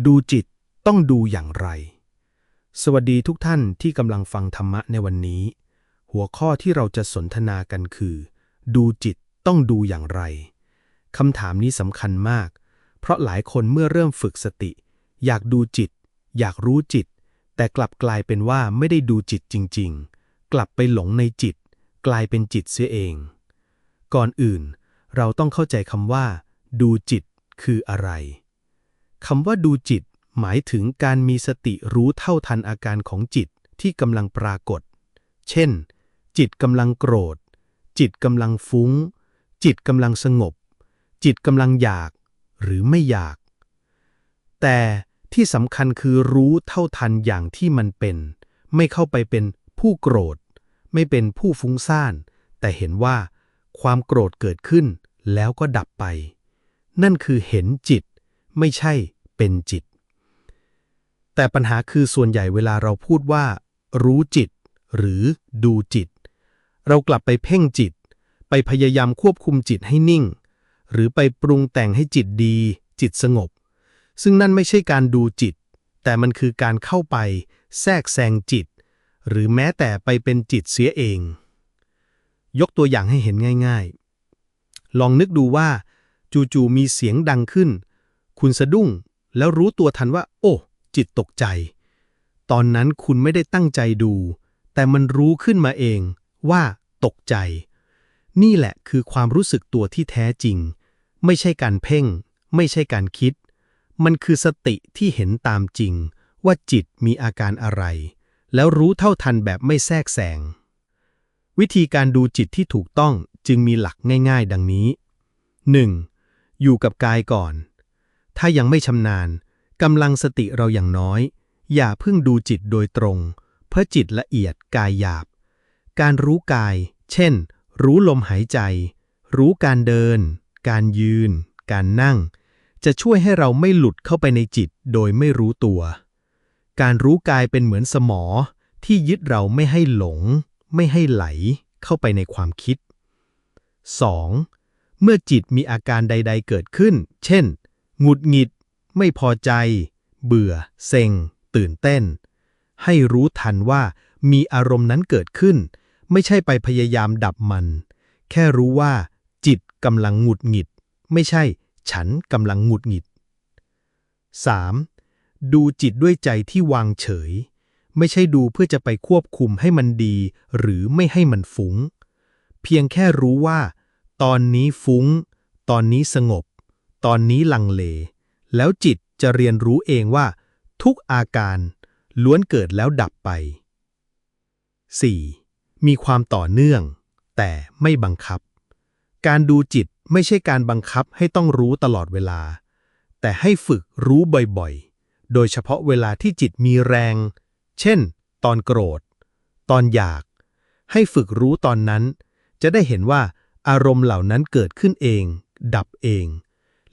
ดูจิตต้องดูอย่างไรสวัสดีทุกท่านที่กำลังฟังธรรมะในวันนี้หัวข้อที่เราจะสนทนากันคือดูจิตต้องดูอย่างไรคำถามนี้สำคัญมากเพราะหลายคนเมื่อเริ่มฝึกสติอยากดูจิตอยากรู้จิตแต่กลับกลายเป็นว่าไม่ได้ดูจิตจริงๆกลับไปหลงในจิตกลายเป็นจิตเสียเองก่อนอื่นเราต้องเข้าใจคำว่าดูจิตคืออะไรคำว่าดูจิตหมายถึงการมีสติรู้เท่าทันอาการของจิตที่กำลังปรากฏเช่นจิตกำลังโกรธจิตกำลังฟุ้งจิตกำลังสงบจิตกำลังอยากหรือไม่อยากแต่ที่สำคัญคือรู้เท่าทันอย่างที่มันเป็นไม่เข้าไปเป็นผู้โกรธไม่เป็นผู้ฟุ้งซ่านแต่เห็นว่าความโกรธเกิดขึ้นแล้วก็ดับไปนั่นคือเห็นจิตไม่ใช่เป็นจิตแต่ปัญหาคือส่วนใหญ่เวลาเราพูดว่ารู้จิตหรือดูจิตเรากลับไปเพ่งจิตไปพยายามควบคุมจิตให้นิ่งหรือไปปรุงแต่งให้จิตดีจิตสงบซึ่งนั่นไม่ใช่การดูจิตแต่มันคือการเข้าไปแทรกแซงจิตหรือแม้แต่ไปเป็นจิตเสียเองยกตัวอย่างให้เห็นง่ายๆลองนึกดูว่าจู่ๆมีเสียงดังขึ้นคุณสะดุ้งแล้วรู้ตัวทันว่าโอ้จิตตกใจตอนนั้นคุณไม่ได้ตั้งใจดูแต่มันรู้ขึ้นมาเองว่าตกใจนี่แหละคือความรู้สึกตัวที่แท้จริงไม่ใช่การเพ่งไม่ใช่การคิดมันคือสติที่เห็นตามจริงว่าจิตมีอาการอะไรแล้วรู้เท่าทันแบบไม่แทรกแซงวิธีการดูจิตที่ถูกต้องจึงมีหลักง่ายๆดังนี้ 1. อยู่กับกายก่อนถ้ายังไม่ชำนาญกำลังสติเราอย่างน้อยอย่าเพิ่งดูจิตโดยตรงเพราะจิตละเอียดกายหยาบการรู้กายเช่นรู้ลมหายใจรู้การเดินการยืนการนั่งจะช่วยให้เราไม่หลุดเข้าไปในจิตโดยไม่รู้ตัวการรู้กายเป็นเหมือนสมอที่ยึดเราไม่ให้หลงไม่ให้ไหลเข้าไปในความคิด 2. เมื่อจิตมีอาการใดๆเกิดขึ้นเช่นหงุดหงิดไม่พอใจเบื่อเซ็งตื่นเต้นให้รู้ทันว่ามีอารมณ์นั้นเกิดขึ้นไม่ใช่ไปพยายามดับมันแค่รู้ว่าจิตกำลังหงุดหงิดไม่ใช่ฉันกำลังหงุดหงิด 3. ดูจิตด้วยใจที่วางเฉยไม่ใช่ดูเพื่อจะไปควบคุมให้มันดีหรือไม่ให้มันฟุ้งเพียงแค่รู้ว่าตอนนี้ฟุ้งตอนนี้สงบตอนนี้ลังเลแล้วจิตจะเรียนรู้เองว่าทุกอาการล้วนเกิดแล้วดับไป 4. มีความต่อเนื่องแต่ไม่บังคับการดูจิตไม่ใช่การบังคับให้ต้องรู้ตลอดเวลาแต่ให้ฝึกรู้บ่อยๆโดยเฉพาะเวลาที่จิตมีแรงเช่นตอนโกรธตอนอยากให้ฝึกรู้ตอนนั้นจะได้เห็นว่าอารมณ์เหล่านั้นเกิดขึ้นเองดับเอง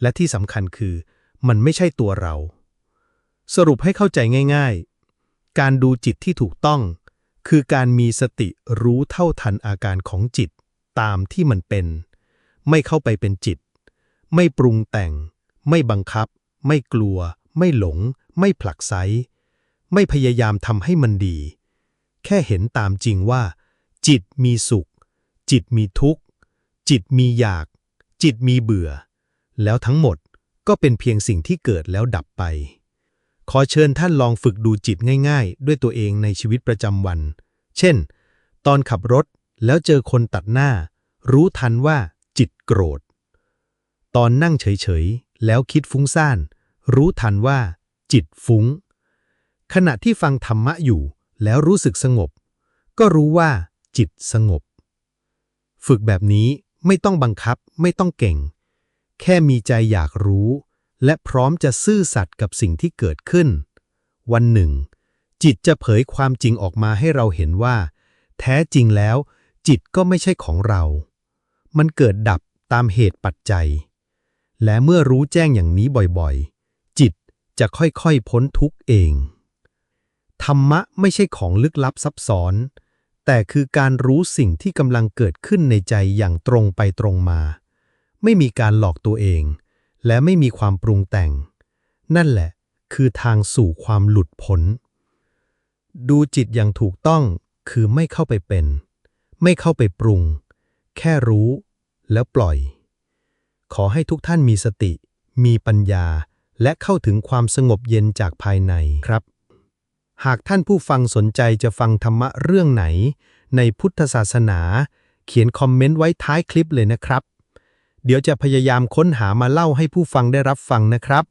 และที่สำคัญคือมันไม่ใช่ตัวเราสรุปให้เข้าใจง่ายๆการดูจิตที่ถูกต้องคือการมีสติรู้เท่าทันอาการของจิตตามที่มันเป็นไม่เข้าไปเป็นจิตไม่ปรุงแต่งไม่บังคับไม่กลัวไม่หลงไม่ผลักไสไม่พยายามทำให้มันดีแค่เห็นตามจริงว่าจิตมีสุขจิตมีทุกข์จิตมีอยากจิตมีเบื่อแล้วทั้งหมดก็เป็นเพียงสิ่งที่เกิดแล้วดับไปขอเชิญท่านลองฝึกดูจิตง่ายๆด้วยตัวเองในชีวิตประจำวันเช่นตอนขับรถแล้วเจอคนตัดหน้ารู้ทันว่าจิตโกรธตอนนั่งเฉยๆแล้วคิดฟุ้งซ่านรู้ทันว่าจิตฟุ้งขณะที่ฟังธรรมะอยู่แล้วรู้สึกสงบก็รู้ว่าจิตสงบฝึกแบบนี้ไม่ต้องบังคับไม่ต้องเก่งแค่มีใจอยากรู้และพร้อมจะซื่อสัตย์กับสิ่งที่เกิดขึ้นวันหนึ่งจิตจะเผยความจริงออกมาให้เราเห็นว่าแท้จริงแล้วจิตก็ไม่ใช่ของเรามันเกิดดับตามเหตุปัจจัยและเมื่อรู้แจ้งอย่างนี้บ่อยๆจิตจะค่อยๆพ้นทุกข์เองธรรมะไม่ใช่ของลึกลับซับซ้อนแต่คือการรู้สิ่งที่กำลังเกิดขึ้นในใจอย่างตรงไปตรงมาไม่มีการหลอกตัวเองและไม่มีความปรุงแต่งนั่นแหละ คือทางสู่ความหลุดพ้นดูจิตอย่างถูกต้องคือไม่เข้าไปเป็น ไม่เข้าไปปรุง แค่รู้แล้วปล่อย ขอให้ทุกท่านมีสติ มีปัญญา และเข้าถึงความสงบเย็นจากภายในครับ หากท่านผู้ฟังสนใจจะฟังธรรมะเรื่องไหน ในพุทธศาสนา เขียนคอมเมนต์ไว้ท้ายคลิปเลยนะครับ เดี๋ยวจะพยายามค้นหามาเล่าให้ผู้ฟังได้รับฟังนะครับ